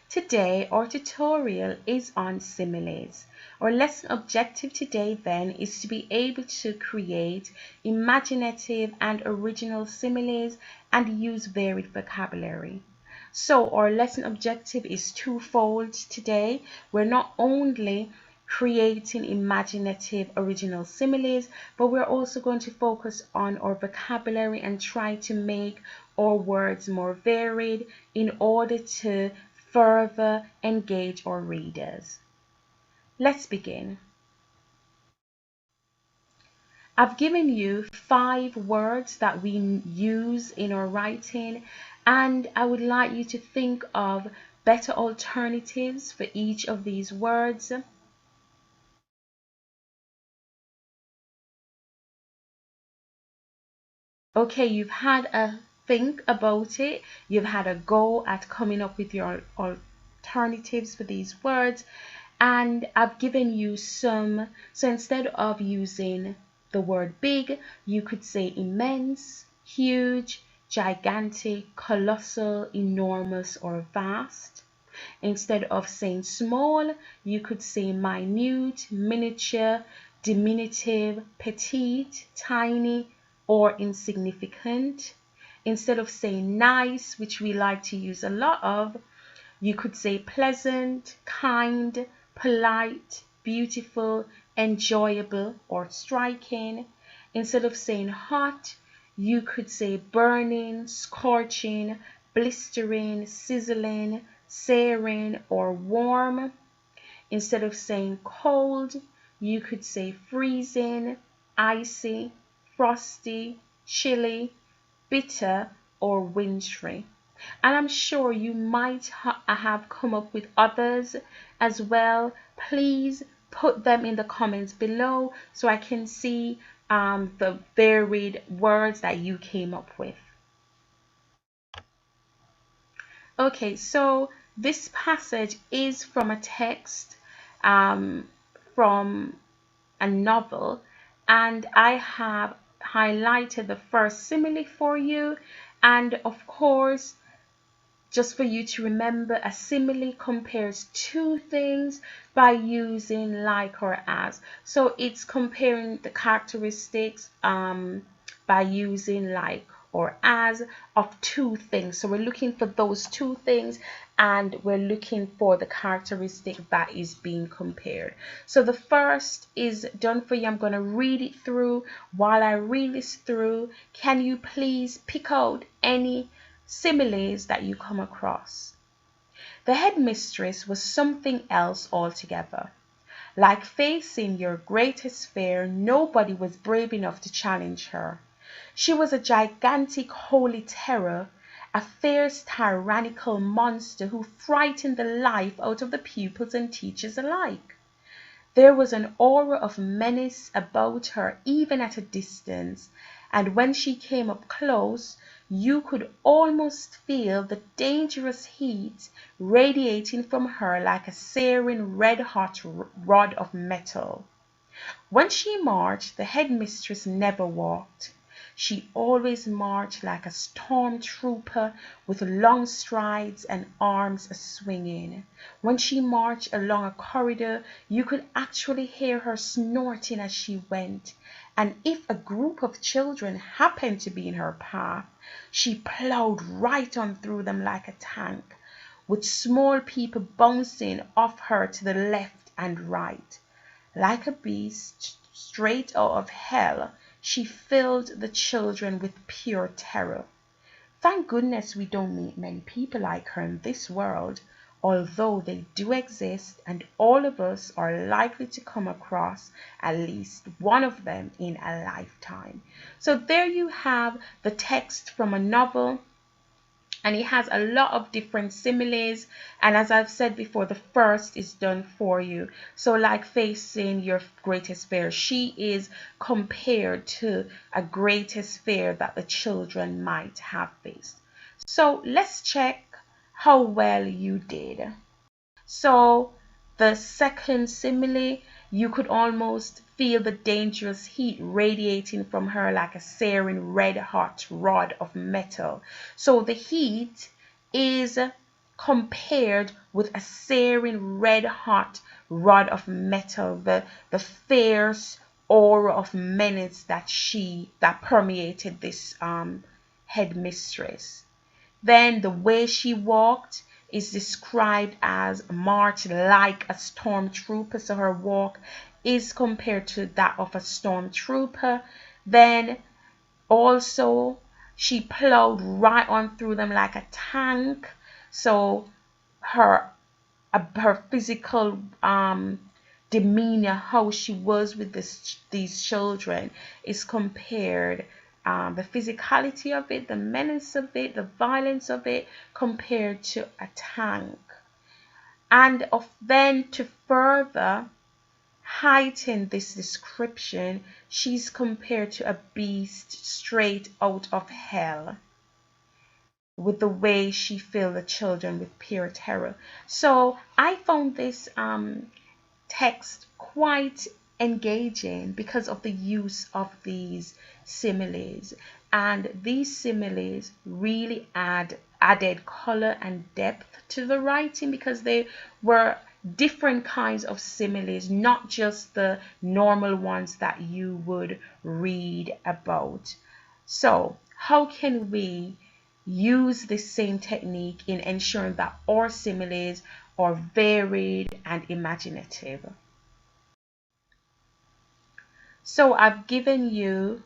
Today our tutorial is on similes. Our lesson objective today then is to be able to create imaginative and original similes and use varied vocabulary. So our lesson objective is twofold today. We're not only creating imaginative original similes, but we're also going to focus on our vocabulary and try to make our words more varied in order to further engage our readers. Let's begin. I've given you 5 words that we use in our writing, and I would like you to think of better alternatives for each of these words. Okay, you've had a think about it. You've had a go at coming up with your alternatives for these words, and I've given you some. So instead of using the word big, you could say immense, huge, gigantic, colossal, enormous, or vast. Instead of saying small, you could say minute, miniature, diminutive, petite, tiny, or insignificant. Instead of saying nice, which we like to use a lot of, you could say pleasant, kind, polite, beautiful, enjoyable, or striking. Instead of saying hot, you could say burning, scorching, blistering, sizzling, searing, or warm. Instead of saying cold, you could say freezing, icy, frosty, chilly, bitter, or wintry. And I'm sure you might have come up with others as well. Please put them in the comments below so I can see the varied words that you came up with. Okay, so this passage is from a text from a novel, and I have highlighted the first simile for you. And of course, just for you to remember, a simile compares two things by using like or as. So it's comparing the characteristics by using like or as of two things. So we're looking for those two things, and we're looking for the characteristic that is being compared. So the first is done for you. I'm going to read it through. While I read this through, can you please pick out any similes that you come across? The headmistress was something else altogether. Like facing your greatest fear, nobody was brave enough to challenge her. She was a gigantic holy terror, a fierce tyrannical monster who frightened the life out of the pupils and teachers alike. There was an aura of menace about her even at a distance, and when she came up close, you could almost feel the dangerous heat radiating from her like a searing red-hot rod of metal. When she marched, the headmistress never walked. She always marched like a stormtrooper with long strides and arms a-swinging. When she marched along a corridor, you could actually hear her snorting as she went. And if a group of children happened to be in her path, she plowed right on through them like a tank, with small people bouncing off her to the left and right. Like a beast straight out of hell, she filled the children with pure terror. Thank goodness we don't meet many people like her in this world, although they do exist, and all of us are likely to come across at least one of them in a lifetime. So there you have the text from a novel, and it has a lot of different similes, and as I've said before, the first is done for you. So like facing your greatest fear, she is compared to a greatest fear that the children might have faced. So let's check how well you did. So the second simile, you could almost feel the dangerous heat radiating from her like a searing red-hot rod of metal. So the heat is compared with a searing red-hot rod of metal, the fierce aura of menace that permeated this headmistress. Then the way she walked is described as marched like a stormtrooper. So her walk is compared to that of a stormtrooper. Then also she plowed right on through them like a tank. So her physical demeanor, how she was with these children, is compared, the physicality of it, the menace of it, the violence of it, compared to a tank. And then to further heighten this description, she's compared to a beast straight out of hell, with the way she filled the children with pure terror. So I found this text quite engaging because of the use of these similes, and these similes really added color and depth to the writing, because they were different kinds of similes, not just the normal ones that you would read about. So how can we use this same technique in ensuring that our similes are varied and imaginative? So I've given you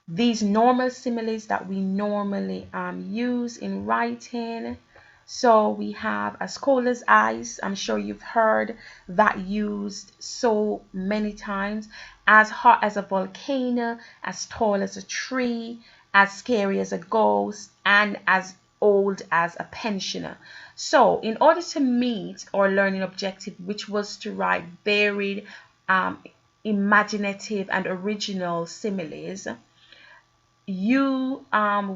these normal similes that we normally use in writing. So we have as cold as ice. I'm sure you've heard that used so many times. As hot as a volcano, as tall as a tree, as scary as a ghost, and as old as a pensioner. So in order to meet our learning objective, which was to write varied, imaginative and original similes, you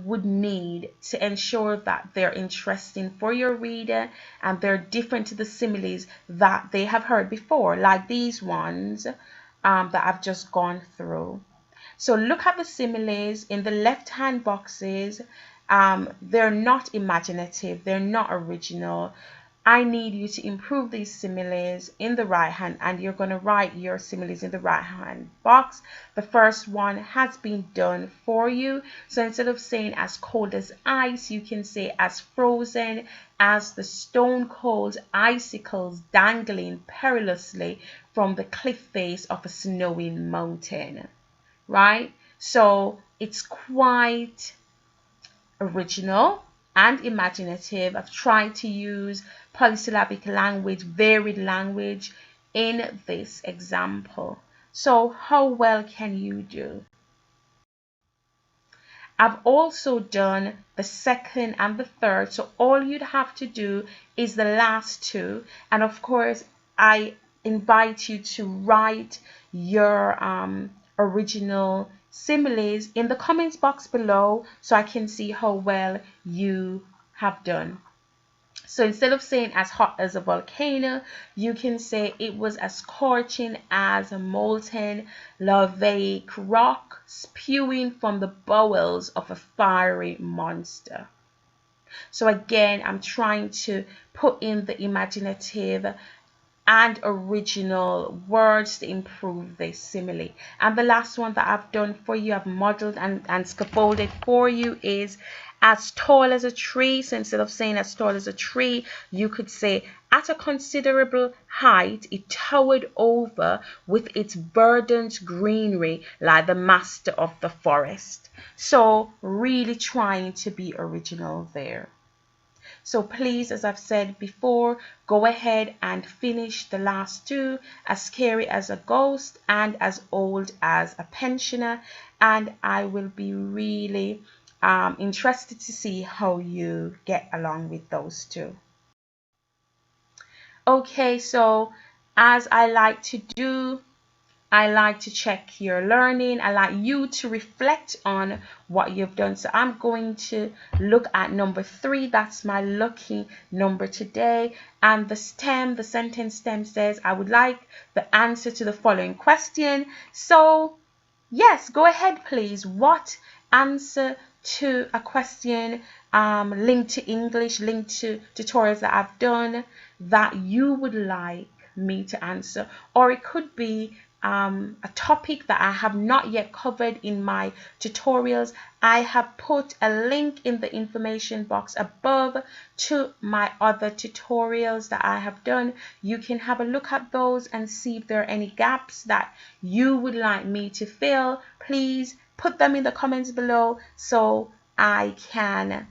would need to ensure that they're interesting for your reader and they're different to the similes that they have heard before, like these ones that I've just gone through. So look at the similes in the left hand boxes. They're not imaginative, they're not original. I need you to improve these similes in the right hand, and you're going to write your similes in the right hand box. The first one has been done for you. So instead of saying as cold as ice, you can say as frozen as the stone cold icicles dangling perilously from the cliff face of a snowy mountain. Right? So it's quite original and imaginative. I've tried to use polysyllabic language, varied language in this example. So how well can you do? I've also done the second and the third, so all you'd have to do is the last two. And of course, I invite you to write your original similes in the comments box below so I can see how well you have done. So instead of saying as hot as a volcano, you can say it was as scorching as a molten lavaeic rock spewing from the bowels of a fiery monster. So again, I'm trying to put in the imaginative and original words to improve this simile. And the last one that I've done for you, I've modeled and scaffolded for you, is as tall as a tree. So instead of saying as tall as a tree, you could say at a considerable height it towered over with its verdant greenery like the master of the forest. So really trying to be original there. So please, as I've said before, go ahead and finish the last two, as scary as a ghost and as old as a pensioner, and I will be really interested to see how you get along with those two. Okay, so as I like to do, I like to check your learning. I like you to reflect on what you've done. So I'm going to look at number 3. That's my lucky number today. And the sentence stem says, I would like the answer to the following question. So yes, go ahead, please. What answer to a question link to English, link to tutorials that I've done that you would like me to answer, or it could be a topic that I have not yet covered in my tutorials. I have put a link in the information box above to my other tutorials that I have done. You can have a look at those and see if there are any gaps that you would like me to fill. Please put them in the comments below so I can,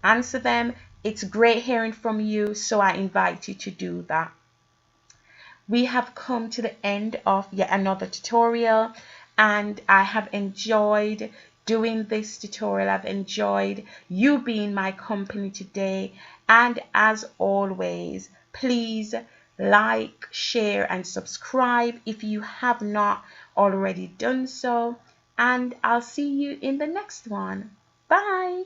answer them. It's great hearing from you, so I invite you to do that. We have come to the end of yet another tutorial, and I have enjoyed doing this tutorial. I've enjoyed you being my company today, and as always, please like, share and subscribe if you have not already done so, and I'll see you in the next one. Bye.